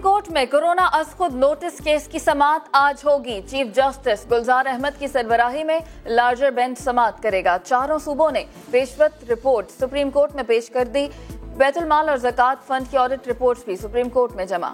Court में corona अज खुद notice case की समाअत आज होगी। चीफ जस्टिस गुलजार अहमद की सरबराही में लार्जर बेंच समाअत करेगा। चारों सूबों ने पेशरफ रिपोर्ट सुप्रीम कोर्ट में पेश कर दी। बैतुल माल और ज़कात फंड की ऑडिट रिपोर्ट्स भी सुप्रीम कोर्ट में जमा।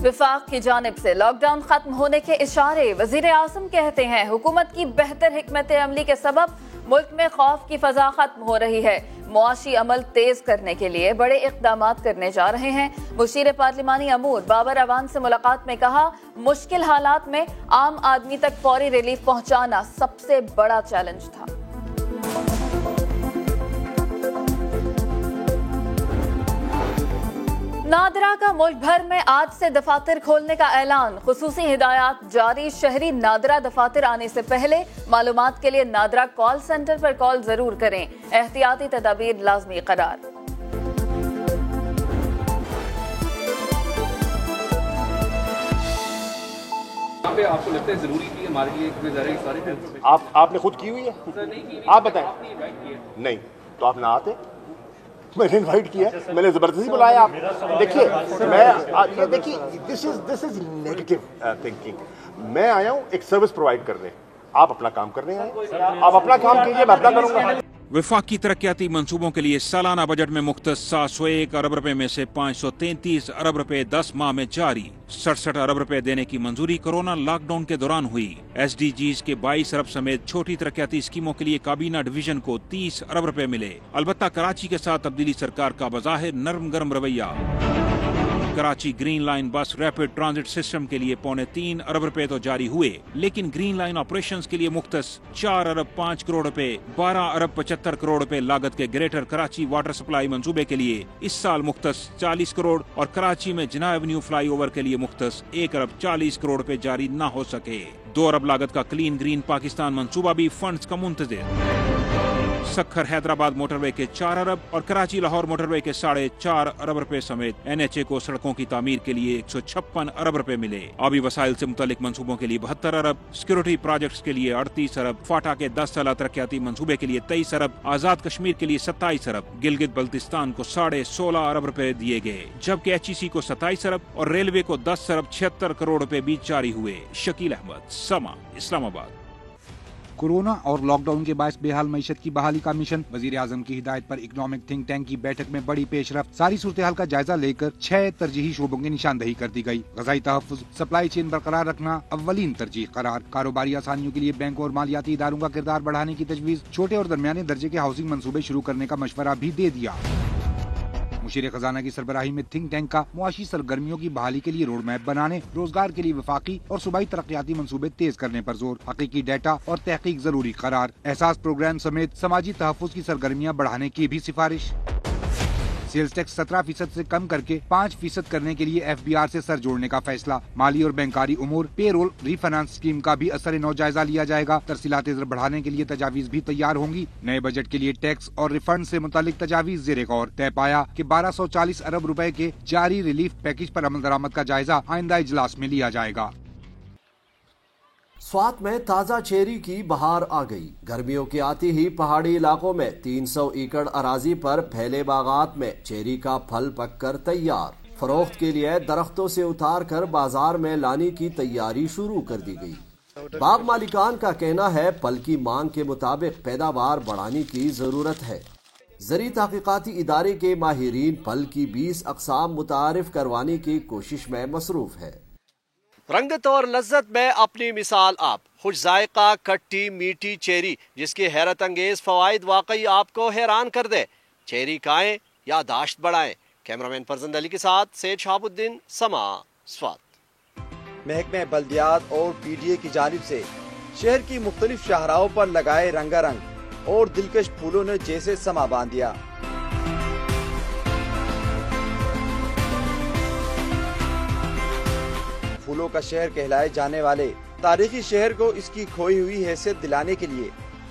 वफाक की जानिब से लॉकडाउन खत्म होने के इशारे। वजीर आज़म कहते हैं हुकूमत की बेहतर हिकमत अमली के सबब मुल्क में खौफ की फजा खत्म हो रही है। मुआशी अमल तेज करने के लिए बड़े इक़दामात करने जा रहे हैं। मुशीर पार्लिमानी अमूर बाबर अवान से मुलाकात में कहा, मुश्किल हालात में आम आदमी तक फौरी रिलीफ पहुंचाना सबसे बड़ा चैलेंज था। नादरा का मुल्क भर में आज से दफातर खोलने का ऐलान। खुसूसी हिदायत जारी। शहरी नादरा दफातर आने से पहले मालूमात के लिए नादरा कॉल सेंटर पर कॉल जरूर करें। एहतियाती तदाबीर लाजमी करार। पे आपको लगता है जरूरी कि हमारे लिए सारी आपने खुद की हुई है? आप बताएं। नहीं तो आप ना आते। मैंने इनवाइट किया, मैंने जबरदस्ती बुलाया। आप देखिए, मैं देखिए दिस इज नेगेटिव थिंकिंग। मैं आया हूँ एक सर्विस प्रोवाइड करने, आप अपना काम करने आए। आप अपना काम कीजिए, मैं अपना करूंगा। वफाकी तरक्याती मंसूबों के लिए सालाना बजट में मुख्तस 701 अरब रुपए में से 533 अरब रुपए 10 माह में जारी। 67 अरब रुपए देने की मंजूरी कोरोना लॉकडाउन के दौरान हुई। SDGs के 22 अरब समेत छोटी तरक्याती स्कीमों के लिए काबीना डिवीजन को 30 अरब रुपए मिले। अलबत्ता कराची के साथ तब्दीली सरकार का बज़ाहिर नरम गरम रवैया। कराची ग्रीन लाइन बस रैपिड ट्रांजिट सिस्टम के लिए 3.25 अरब रुपए तो जारी हुए, लेकिन ग्रीन लाइन ऑपरेशंस के लिए मुख्तस 4 अरब 5 करोड़ रुपए 12 अरब 75 करोड़ रुपए लागत के ग्रेटर कराची वाटर सप्लाई मंसूबे के लिए इस साल मुख्तस 40 करोड़ और कराची में जिना एवेन्यू फ्लाई ओवर के लिए मुख्तस 1 अरब 40 करोड़ रुपए जारी न हो सके। 2 अरब लागत का क्लीन ग्रीन पाकिस्तान मंसूबा भी फंड्स का मुंतज़िर। सखर हैदराबाद मोटरवे के 4 अरब और कराची लाहौर मोटरवे के 4.5 अरब रुपए समेत NHA को सड़कों की तामीर के लिए 156 अरब रुपए मिले। आबी वसाइल से मुतालिक मंसूबों के लिए 72 अरब, सिक्योरिटी प्रोजेक्ट्स के लिए 38 अरब, फाटा के 10 साल तरक्याती मंसूबे के लिए 23 अरब, आजाद कश्मीर के लिए 27 अरब, गिलगित बल्तिस्तान को 16.5 अरब रुपए दिए गए, जबकि HEC को 27 अरब और रेलवे को 10 अरब 76 करोड़ रुपए भी जारी हुए। शकील अहमद, समा, इस्लामाबाद। कोरोना और लॉकडाउन के बायस बेहाल मईशत की बहाली का मिशन। वजीर आजम की हिदायत पर इकोनॉमिक थिंक टैंक की बैठक में बड़ी पेशरफ्त। सारी सूरत हाल का जायजा लेकर 6 तरजीही शोबों की निशानदही कर दी गई। ग़ज़ाई तहफ़्फ़ुज़, सप्लाई चेन बरकरार रखना अव्वलीन तरजीह करार। कारोबारी आसानियों के लिए बैंकों और मालियाती इदारों का किरदार बढ़ाने की तजवीज़। छोटे और दरमियाने दर्जे के हाउसिंग मंसूबे शुरू करने का मशवरा भी दे दिया। मुशीर खजाना की सरबराही में थिंक टैंक का मुआशी सरगर्मियों की बहाली के लिए रोड मैप बनाने, रोजगार के लिए वफाकी और सूबाई तरक्याती मंसूबे तेज करने पर जोर। हकीकी डाटा और तहकीक जरूरी करार। एहसास प्रोग्राम समेत समाजी तहफ़्फ़ुज़ की सरगर्मियाँ बढ़ाने की भी सिफारिश। सेल्स टैक्स 17% से कम करके 5% करने के लिए FBR से सर जोड़ने का फैसला। माली और बैंकारी उमूर, पेरोल, रीफाइनेंस स्कीम का भी असर नौ जायजा लिया जाएगा। तरसीलात बढ़ाने के लिए तजावीज भी तैयार होंगी। नए बजट के लिए टैक्स और रिफंड से मुतालिक तजावीज ज़ेरे गौर। तय पाया कि 1240 अरब रुपए के जारी रिलीफ पैकेज पर अमल दरामद का जायजा आइंदा इजलास में लिया जाएगा। स्वात में ताज़ा चेरी की बहार आ गई। गर्मियों की आती ही पहाड़ी इलाकों में 300 एकड़ अराजी पर फैले बागात में चेरी का फल पककर तैयार। फरोख्त के लिए दरख्तों से उतार कर बाजार में लाने की तैयारी शुरू कर दी गई। बाग मालिकान का कहना है फल की मांग के मुताबिक पैदावार बढ़ाने की जरूरत है। ज़री तहकीकाती इदारे के माहिरीन फल की 20 अक़साम मुतारिफ करवाने की कोशिश में मसरूफ है। रंगत और लज्जत में अपनी मिसाल आप। खुश जायका खट्टी मीठी चेरी जिसके हैरत अंगेज फवाइद वाकई आपको हैरान कर दे। चेरी खाएं या दाश्त बढ़ाएं। कैमरामैन फरजंद अली के साथ सैयद शहाबुद्दीन, समा, स्वात। महकमे बल्दियात और PDA की जानिब से शहर की मुख्तलिफ शाहराहों पर लगाए रंगारंग और दिलकश फूलों ने जैसे समा बांध दिया। फूलों का शहर कहलाए जाने वाले तारीखी शहर को इसकी खोई हुई हैसियत दिलाने के लिए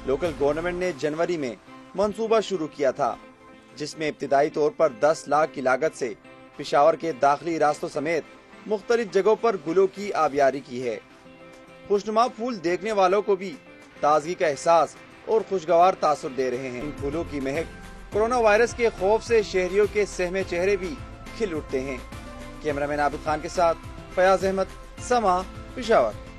लोकल गवर्नमेंट ने जनवरी में मंसूबा शुरू किया था, जिसमें इब्तिदाई तौर पर 10 लाख की लागत से पेशावर के दाखिली रास्तों समेत मुख्तलिफ जगहों पर गुलों की आबियारी की है। खुशनुमा फूल देखने वालों को भी ताजगी का एहसास اور خوشگوار تاثر دے رہے ہیں۔ ان پھولوں کی مہک کورونا وائرس کے خوف سے شہریوں کے سہمے چہرے بھی کھل اٹھتے ہیں۔ کیمرہ مین عابد خان کے ساتھ فیاض احمد، سما، پشاور۔